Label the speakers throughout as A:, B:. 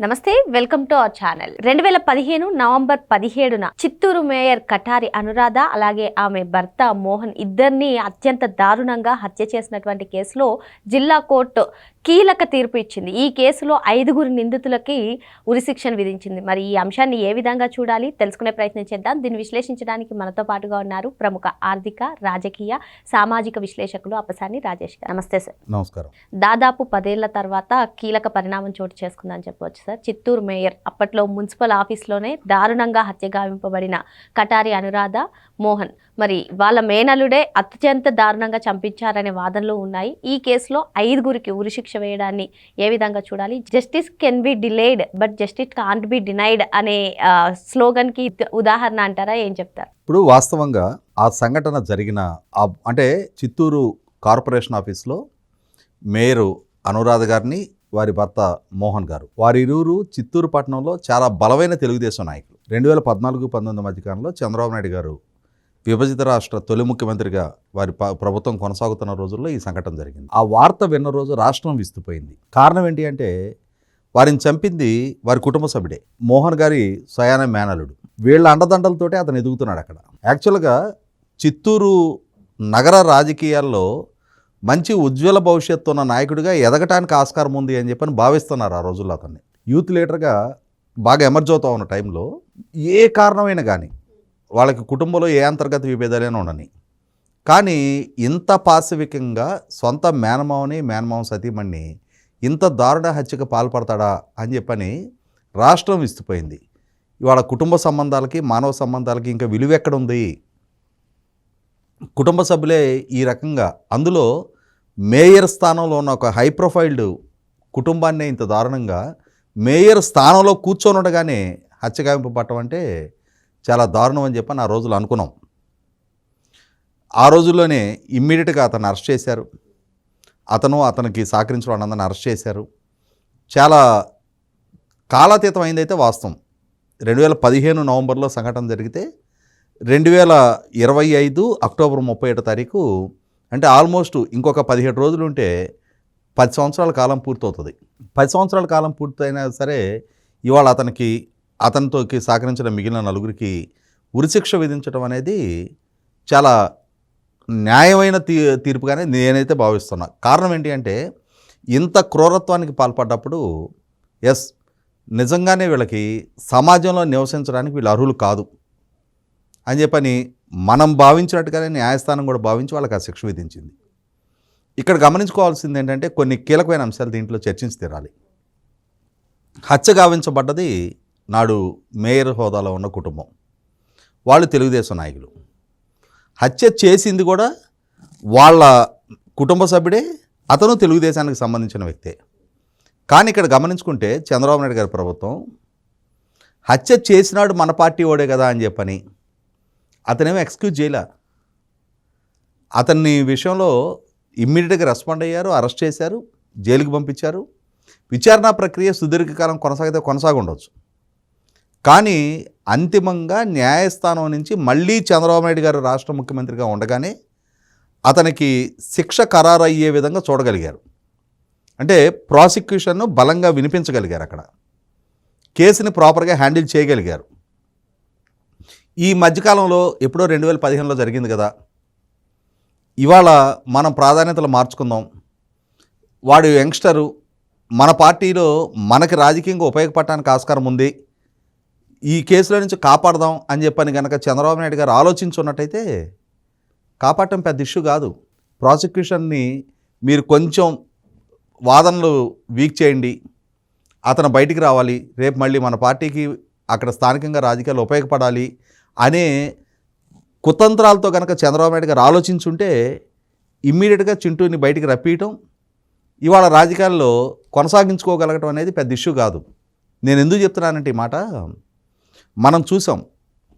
A: నమస్తే, welcome to our channel. 2015 November 17న Chittoor mayor Katari Anuradha అలాగే ఆమె భర్త మోహన్ ఇద్దరిని అత్యంత దారుణంగా హత్య చేసినటువంటి కేసులో జిల్లా కోర్టు కీలక తీర్పు ఇచ్చింది. ఈ కేసులో 5 నిందితులకి ఉరిశిక్షను విధించింది. మరి ఈ అంశాన్ని ఏ విధంగా చూడాలి తెలుసుకునే ప్రయత్నం చేద్దాం. దీన్ని విశ్లేషించడానికి మనతో పాటుగా ఉన్నారు ప్రముఖ ఆర్థిక, రాజకీయ, సామాజిక విశ్లేషకులు అప్పసాని రాజేష్ గారు. నమస్తే సార్.
B: నమస్కారం.
A: దాదాపు 10 ఏళ్ల తర్వాత కీలక పరిణామం చోటు చేసుకుందని చెప్పవచ్చు సార్. చిత్తూరు మేయర్ అప్పట్లో మున్సిపల్ ఆఫీస్లోనే దారుణంగా హత్య గావింపబడిన కటారి అనురాధ, మోహన్ మరి వాళ్ళ మేనలుడే అత్యంత దారుణంగా చంపించారనే వాదనలు ఉన్నాయి. ఈ కేసులో 5 ఉరిశిక్ష వేయడాన్ని ఏ విధంగా చూడాలి? Justice can be delayed but justice can't be denied అనే స్లోగన్కి ఉదాహరణ అంటారా? ఏం చెప్తారు?
B: ఇప్పుడు వాస్తవంగా ఆ సంఘటన జరిగిన అంటే చిత్తూరు కార్పొరేషన్ ఆఫీస్లో మేయరు అనురాధ గారిని, వారి భర్త మోహన్ గారు, వారిరువురు చిత్తూరు పట్టణంలో చాలా బలమైన తెలుగుదేశం నాయకులు. 2014-19 మధ్యకాలంలో చంద్రబాబు నాయుడు గారు విభజిత రాష్ట్ర తొలి ముఖ్యమంత్రిగా వారి ప్రభుత్వం కొనసాగుతున్న రోజుల్లో ఈ సంఘటన జరిగింది. ఆ వార్త విన్న రోజు రాష్ట్రం విస్తుపోయింది. కారణం ఏంటి అంటే వారిని చంపింది వారి కుటుంబ సభ్యుడే, మోహన్ గారి స్వయాన మేనలుడు. వీళ్ళ అండదండలతోటే అతను ఎదుగుతున్నాడు అక్కడ. యాక్చువల్గా చిత్తూరు నగర రాజకీయాల్లో మంచి ఉజ్వల భవిష్యత్తు ఉన్న నాయకుడిగా ఎదగటానికి ఆస్కారం ఉంది అని చెప్పని భావిస్తున్నారు ఆ రోజుల్లో. అతన్ని యూత్ లీడర్గా బాగా ఎమర్జ్ అవుతూ ఉన్న టైంలో ఏ కారణమైనా కానీ వాళ్ళకి కుటుంబంలో ఏ అంతర్గత విభేదాలైనా ఉండని, కానీ ఇంత పాశవికంగా సొంత మేనమామ సతీమణ్ణి ఇంత దారుణ హత్యకు పాల్పడతాడా అని చెప్పని రాష్ట్రం విస్తుపోయింది. ఇవాళ కుటుంబ సంబంధాలకి, మానవ సంబంధాలకి ఇంకా విలువ ఎక్కడుంది? కుటుంబ సభ్యులే ఈ రకంగా, అందులో మేయర్ స్థానంలో ఉన్న ఒక హై ప్రొఫైల్డ్ కుటుంబాన్నే ఇంత దారుణంగా మేయర్ స్థానంలో కూర్చొని ఉండగానే హత్యగావింపబట్టం అంటే చాలా దారుణం అని చెప్పని ఆ రోజులు అనుకున్నాం. ఆ రోజుల్లోనే ఇమ్మీడియట్గా అతను అరెస్ట్ చేశారు. అతనికి సహకరించిన వాళ్ళందరినీ అరెస్ట్ చేశారు. చాలా కాలాతీతం అయిందైతే వాస్తవం. 2015 నవంబర్లో సంఘటన జరిగితే 2025 అక్టోబర్ 31 తారీఖు అంటే ఆల్మోస్ట్ ఇంకొక 17 రోజులు ఉంటే 10 సంవత్సరాల కాలం పూర్తవుతుంది. 10 సంవత్సరాల కాలం పూర్తయినా సరే ఇవాళ అతనితో సహకరించిన మిగిలిన 4 ఉరిశిక్ష విధించడం అనేది చాలా న్యాయమైన తీర్పుగానే నేనైతే భావిస్తున్నా. కారణం ఏంటి అంటే ఇంత క్రూరత్వానికి పాల్పడ్డప్పుడు నిజంగానే వీళ్ళకి సమాజంలో నివసించడానికి వీళ్ళు అర్హులు కాదు అని చెప్పని మనం భావించినట్టుగానే న్యాయస్థానం కూడా భావించి వాళ్ళకి ఆ శిక్ష విధించింది. ఇక్కడ గమనించుకోవాల్సింది ఏంటంటే కొన్ని కీలకమైన అంశాలు దీంట్లో చర్చించి తీరాలి. హత్య గావించబడ్డది నాడు మేయర్ హోదాలో ఉన్న కుటుంబం, వాళ్ళు తెలుగుదేశం నాయకులు. హత్య చేసింది కూడా వాళ్ళ కుటుంబ సభ్యుడే, అతను తెలుగుదేశానికి సంబంధించిన వ్యక్తే. కానీ ఇక్కడ గమనించుకుంటే చంద్రబాబు నాయుడు గారి ప్రభుత్వం హత్య చేసినాడు మన పార్టీ ఓడే కదా అని చెప్పని అతనేమో ఎక్స్క్యూజ్ చేయలే. అతన్ని విషయంలో ఇమ్మీడియట్గా రెస్పాండ్ అయ్యారు, అరెస్ట్ చేశారు, జైలుకి పంపించారు. విచారణ ప్రక్రియ సుదీర్ఘకాలం కొనసాగుండవచ్చు. కానీ అంతిమంగా న్యాయస్థానం నుంచి మళ్ళీ చంద్రబాబు నాయుడు గారు రాష్ట్ర ముఖ్యమంత్రిగా ఉండగానే అతనికి శిక్ష ఖరారు అయ్యే విధంగా చూడగలిగారు. అంటే ప్రాసిక్యూషన్ను బలంగా వినిపించగలిగారు, అక్కడ కేసుని ప్రాపర్గా హ్యాండిల్ చేయగలిగారు. ఈ మధ్యకాలంలో ఎప్పుడో 2015లో జరిగింది కదా, ఇవాళ మనం ప్రాధాన్యతలు మార్చుకుందాం, వాడు యంగ్స్టరు, మన పార్టీలో మనకి రాజకీయంగా ఉపయోగపడటానికి ఆస్కారం ఉంది, ఈ కేసులో నుంచి కాపాడదాం అని చెప్పని కనుక చంద్రబాబు నాయుడు గారు ఆలోచించున్నట్టయితే కాపాడటం పెద్ద ఇష్యూ కాదు. ప్రాసిక్యూషన్ని మీరు కొంచెం వాదనలు వీక్ చేయండి, అతను బయటికి రావాలి, రేపు మళ్ళీ మన పార్టీకి అక్కడ స్థానికంగా రాజకీయాలు ఉపయోగపడాలి అనే కుతంత్రాలతో కనుక చంద్రబాబు నాయుడు గారు ఆలోచించుంటే ఇమ్మీడియట్గా చింటూని బయటికి రప్పియటం, ఇవాళ రాజకీయాల్లో కొనసాగించుకోగలగటం అనేది పెద్ద ఇష్యూ కాదు. నేను ఎందుకు చెప్తున్నానంటే ఈ మాట, మనం చూసాం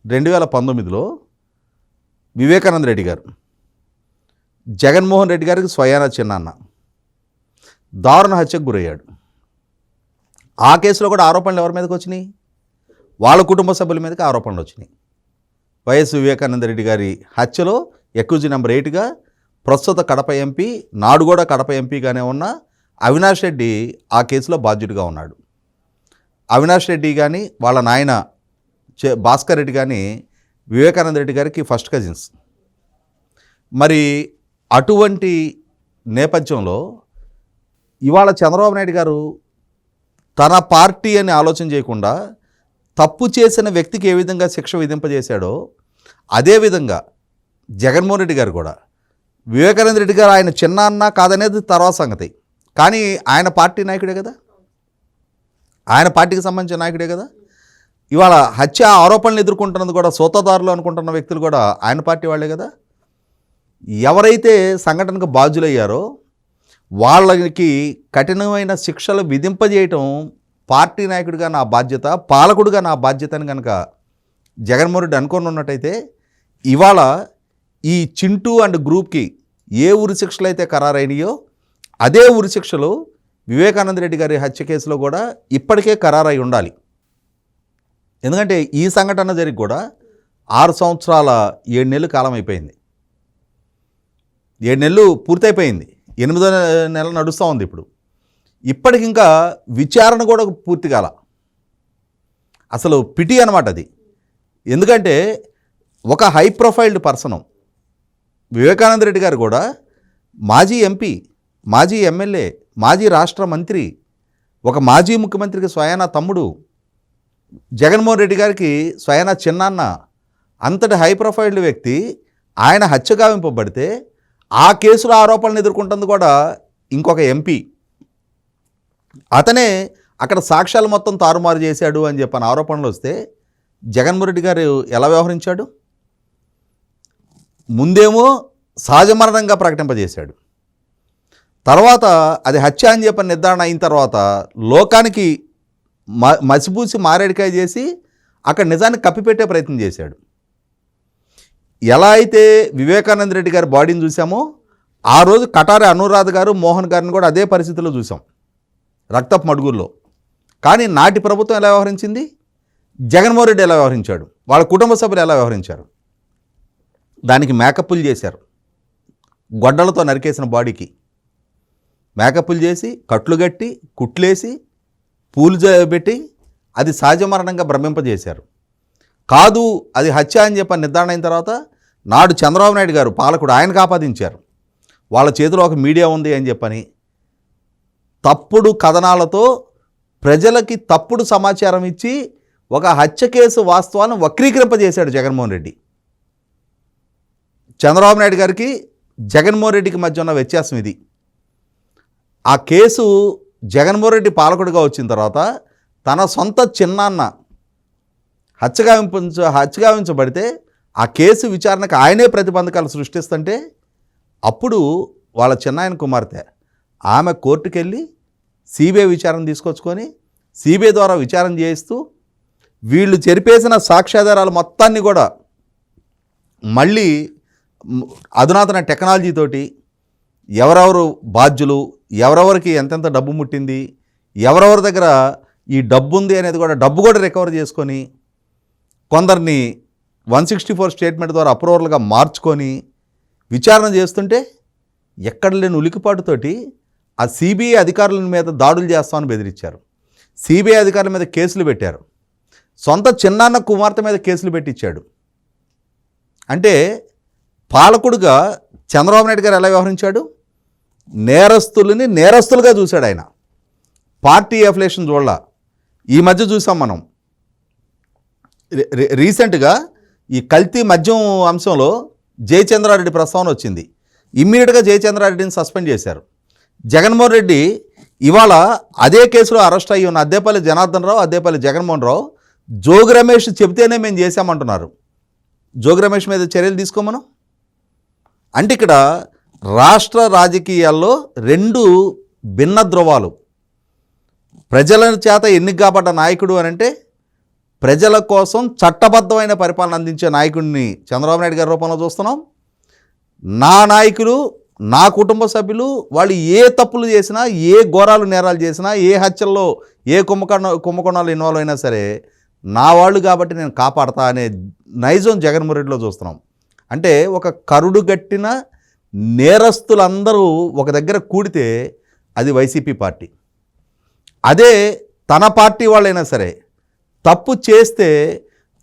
B: 2019లో వివేకానంద రెడ్డి గారు జగన్మోహన్ రెడ్డి గారికి స్వయాన చిన్నాన్న దారుణ హత్యకు గురయ్యాడు. ఆ కేసులో కూడా ఆరోపణలు ఎవరి మీదకి వచ్చినాయి? వాళ్ళ కుటుంబ సభ్యుల మీదకి ఆరోపణలు వచ్చినాయి. వైఎస్ వివేకానంద రెడ్డి గారి హత్యలో ఎక్యూజ్ నెంబర్ 8గా ప్రస్తుత కడప ఎంపీ, నాడు కూడా కడప ఎంపీగానే ఉన్న అవినాష్ రెడ్డి ఆ కేసులో బాధ్యుడిగా ఉన్నాడు. అవినాష్ రెడ్డి కానీ వాళ్ళ నాయన భాస్కర్ రెడ్డి కానీ వివేకానంద రెడ్డి గారికి ఫస్ట్ కజిన్స్. మరి అటువంటి నేపథ్యంలో ఇవాళ చంద్రబాబు నాయుడు గారు తన పార్టీ అని ఆలోచన చేయకుండా తప్పు చేసిన వ్యక్తికి ఏ విధంగా శిక్ష విధింపజేశాడో అదేవిధంగా జగన్మోహన్ రెడ్డి గారు కూడా వివేకానంద రెడ్డి గారు ఆయన చిన్న అన్న కాదనేది తర్వాత సంగతి, కానీ ఆయన పార్టీ నాయకుడే కదా, ఆయన పార్టీకి సంబంధించిన నాయకుడే కదా. ఇవాళ హత్య ఆరోపణలు ఎదుర్కొంటున్నది కూడా సూత్రధారులు అనుకుంటున్న వ్యక్తులు కూడా ఆయన పార్టీ వాళ్ళే కదా. ఎవరైతే సంఘటనకు బాధ్యులయ్యారో వాళ్ళకి కఠినమైన శిక్షలు విధింపజేయటం పార్టీ నాయకుడిగా నా బాధ్యత, పాలకుడిగా నా బాధ్యత అని కనుక జగన్మోహన్ రెడ్డి అనుకొని ఉన్నట్టయితే ఇవాళ ఈ చింటూ అండ్ గ్రూప్కి ఏ ఉరి శిక్షలు అయితే ఖరారైనయో అదే ఉరి శిక్షలు వివేకానంద రెడ్డి గారి హత్య కేసులో కూడా ఇప్పటికే ఖరారై ఉండాలి. ఎందుకంటే ఈ సంఘటన జరిగి కూడా 6 సంవత్సరాల 7 నెలలు కాలం అయిపోయింది. 7 నెలలు పూర్తయిపోయింది, 8వ నెల నడుస్తూ ఉంది. ఇప్పటికింకా విచారణ కూడా పూర్తి కాల. అసలు పిటి అనమాట అది. ఎందుకంటే ఒక high profiled person Vivekananda Reddy గారు కూడా మాజీ ఎంపీ, మాజీ ఎమ్మెల్యే, మాజీ రాష్ట్ర మంత్రి, ఒక మాజీ ముఖ్యమంత్రికి స్వయానా తమ్ముడు, జగన్మోహన్ రెడ్డి గారికి స్వయానా చిన్నాన్న, అంతటి హై ప్రొఫైల్డ్ వ్యక్తి ఆయన హత్య గావింపబడితే ఆ కేసులో ఆరోపణలు ఎదుర్కొంటుంది కూడా ఇంకొక ఎంపీ. అతనే అక్కడ సాక్ష్యాలు మొత్తం తారుమారు చేశాడు అని చెప్పని ఆరోపణలు వస్తే జగన్మోహన్ రెడ్డి గారు ఎలా వ్యవహరించాడు? ముందేమో సహజ మరణంగా ప్రకటింపజేశాడు, తర్వాత అది హత్య అని చెప్పని నిర్ధారణ అయిన తర్వాత లోకానికి మసిపూసి మారేడికాయ చేసి అక్కడ నిజాన్ని కప్పిపెట్టే ప్రయత్నం చేశాడు. ఎలా అయితే వివేకానంద రెడ్డి గారి బాడీని చూసామో ఆ రోజు కటారి అనురాధ గారు, మోహన్ గారిని కూడా అదే పరిస్థితిలో చూసాం, రక్తపు మడుగుల్లో. కానీ నాటి ప్రభుత్వం ఎలా వ్యవహరించింది, జగన్మోహన్ రెడ్డి ఎలా వ్యవహరించాడు, వాళ్ళ కుటుంబ సభ్యులు ఎలా వ్యవహరించారు? దానికి మేకప్పులు చేశారు. గొడ్డలతో నరికేసిన బాడీకి మేకప్పులు చేసి, కట్లు కట్టి, కుట్లేసి, పూలు పెట్టి అది సహజ మరణంగా భ్రమింపజేశారు. కాదు అది హత్య అని చెప్పని నిర్ధారణ అయిన తర్వాత నాడు చంద్రబాబు నాయుడు గారు పాలకుడు, ఆయనకు ఆపాదించారు. వాళ్ళ చేతిలో ఒక మీడియా ఉంది అని చెప్పని తప్పుడు కథనాలతో ప్రజలకి తప్పుడు సమాచారం ఇచ్చి ఒక హత్య కేసు వాస్తవాలను వక్రీకరింపజేశాడు జగన్మోహన్ రెడ్డి. చంద్రబాబు నాయుడు గారికి జగన్మోహన్ రెడ్డికి మధ్య ఉన్న వ్యత్యాసం ఇది. ఆ కేసు జగన్మోహన్ రెడ్డి పాలకుడిగా వచ్చిన తర్వాత తన సొంత చిన్నాన్న హత్యగావించబడితే ఆ కేసు విచారణకు ఆయనే ప్రతిబంధకాలు సృష్టిస్తుంటే అప్పుడు వాళ్ళ చిన్నాయన కుమార్తె ఆమె కోర్టుకెళ్ళి సిబిఐ విచారణ తీసుకొచ్చుకొని సిబిఐ ద్వారా విచారణ చేయిస్తూ వీళ్ళు చెరిపేసిన సాక్ష్యాధారాలు మొత్తాన్ని కూడా మళ్ళీ అధునాతన టెక్నాలజీతోటి ఎవరెవరు బాధ్యులు, ఎవరెవరికి ఎంతెంత డబ్బు ముట్టింది, ఎవరెవరి దగ్గర ఈ డబ్బు ఉంది అనేది కూడా డబ్బు కూడా రికవర్ చేసుకొని కొందరిని 164 స్టేట్మెంట్ ద్వారా అప్రూవర్లుగా మార్చుకొని విచారణ చేస్తుంటే ఎక్కడ లేని ఉలికిపాటుతోటి ఆ సిబిఐ అధికారుల మీద దాడులు చేస్తామని బెదిరించారు. సిబిఐ అధికారుల మీద కేసులు పెట్టారు. సొంత చిన్నాన్న కుమార్తె మీద కేసులు పెట్టించాడు. అంటే పాలకుడుగా చంద్రబాబు నాయుడు గారు ఎలా వ్యవహరించాడు? నేరస్తులని నేరస్తులుగా చూశాడు ఆయన. పార్టీ అఫిలియేషన్ చూడాల. ఈ మధ్య చూసాం మనం రీసెంట్గా ఈ కల్తీ మద్యం అంశంలో జయచంద్రారెడ్డి ప్రస్తావన వచ్చింది. ఇమ్మీడియట్గా జయచంద్రారెడ్డిని సస్పెండ్ చేశారు. జగన్మోహన్ రెడ్డి ఇవాళ అదే కేసులో అరెస్ట్ అయ్యి ఉన్న అద్దేపల్లి జనార్దన్ రావు, అద్దేపల్లి జగన్మోహన్ రావు జోగి రమేష్ చెబితేనే మేము చేశామంటున్నారు. జోగి రమేష్ మీద చర్యలు తీసుకోమను అంటే ఇక్కడ రాష్ట్ర రాజకీయాల్లో 2 భిన్న ధ్రువాలు. ప్రజల చేత ఎన్నిక కాబడ్డ నాయకుడు అని అంటే ప్రజల కోసం చట్టబద్ధమైన పరిపాలన అందించే నాయకుడిని చంద్రబాబు నాయుడు గారి రూపంలో చూస్తున్నాం. నా నాయకులు, నా కుటుంబ సభ్యులు వాళ్ళు ఏ తప్పులు చేసినా, ఏ ఘోరాలు నేరాలు చేసినా, ఏ హత్యల్లో ఏ కుంభకోణాలు ఇన్వాల్వ్ అయినా సరే నా వాళ్ళు కాబట్టి నేను కాపాడతా అనే నైజం జగన్మోహన్ రెడ్డిలో చూస్తున్నాం. అంటే ఒక కరుడు గట్టిన నేరస్తులందరూ ఒక దగ్గర కూడితే అది వైసీపీ పార్టీ. అదే తన పార్టీ వాళ్ళైనా సరే తప్పు చేస్తే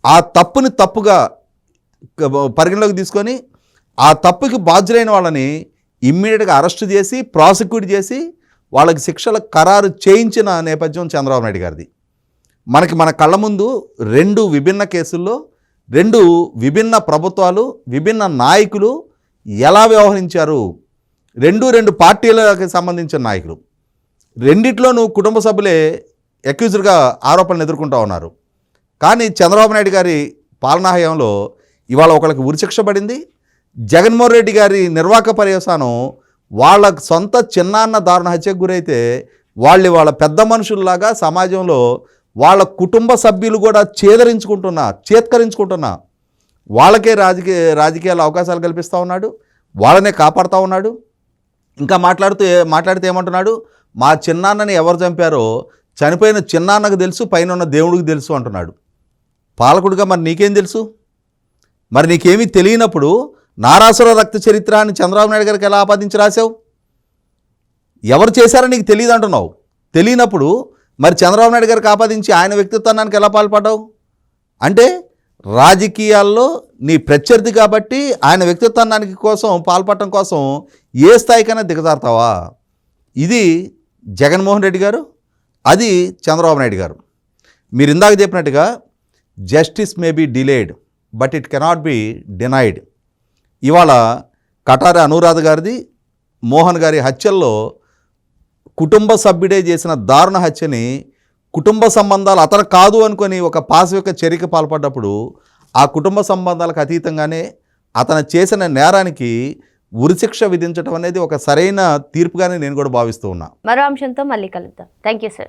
B: ఆ తప్పుని తప్పుగా పరిగణలోకి తీసుకొని ఆ తప్పుకి బాధ్యులైన వాళ్ళని ఇమ్మీడియట్గా అరెస్ట్ చేసి ప్రాసిక్యూట్ చేసి వాళ్ళకి శిక్షల ఖరారు చేయించిన నేపథ్యం చంద్రబాబు నాయుడు గారిది. మన కళ్ళ ముందు 2 విభిన్న కేసుల్లో 2 విభిన్న ప్రభుత్వాలు, విభిన్న నాయకులు ఎలా వ్యవహరించారు. 2 పార్టీలకు సంబంధించిన నాయకులు, రెండిట్లోనూ కుటుంబ సభ్యులే అక్యూజ్డ్గా ఆరోపణలు ఎదుర్కొంటూ ఉన్నారు. కానీ చంద్రబాబు నాయుడు గారి పాలనా హయాంలో ఇవాళ ఒకళ్ళకి ఉరిశిక్ష పడింది. జగన్మోహన్ రెడ్డి గారి నిర్వాహక పర్యవసానం వాళ్ళ సొంత చిన్నాన్న దారుణ హత్యకు గురైతే వాళ్ళ పెద్ద మనుషుల్లాగా సమాజంలో వాళ్ళ కుటుంబ సభ్యులు కూడా చేత్కరించుకుంటున్నా వాళ్ళకే రాజకీయాల అవకాశాలు కల్పిస్తూ ఉన్నాడు, వాళ్ళనే కాపాడుతూ ఉన్నాడు. ఇంకా మాట్లాడితే ఏమంటున్నాడు, మా చిన్నాన్నని ఎవరు చంపారో చనిపోయిన చిన్నాన్నకు తెలుసు, పైన ఉన్న దేవుడికి తెలుసు అంటున్నాడు. పాలకుడిగా మరి నీకేం తెలుసు? మరి నీకేమీ తెలియనప్పుడు నారాసుర రక్త చరిత్ర అని చంద్రబాబు నాయుడు గారికి ఎలా ఆపాదించి రాశావు? ఎవరు చేశారో నీకు తెలియదు అంటున్నావు. తెలియనప్పుడు మరి చంద్రబాబు నాయుడు గారికి ఆపాదించి ఆయన వ్యక్తిత్వానికి ఎలా పాల్పడ్డావు? అంటే రాజకీయాల్లో నీ ప్రత్యర్థి కాబట్టి ఆయన వ్యక్తిత్వానికి కోసం పాల్పడటం కోసం ఏ స్థాయికైనా దిగజారుతావా? ఇది జగన్మోహన్ రెడ్డి గారు, అది చంద్రబాబు నాయుడు గారు. మీరు ఇందాక చెప్పినట్టుగా justice may be delayed but it cannot be denied. ఇవాళ కటారి అనురాధ గారిది, మోహన్ గారి హత్యల్లో కుటుంబ సభ్యుడే చేసిన దారుణ హత్యని కుటుంబ సంబంధాలు అతను కాదు అనుకొని ఒక పాశవిక చర్యకి పాల్పడ్డప్పుడు ఆ కుటుంబ సంబంధాలకు అతీతంగానే అతను చేసిన నేరానికి ఉరిశిక్ష విధించడం అనేది ఒక సరైన తీర్పుగానే నేను కూడా భావిస్తూ ఉన్నా.
A: మరో అంశంతో మళ్ళీ కలుద్దాం. Thank you sir.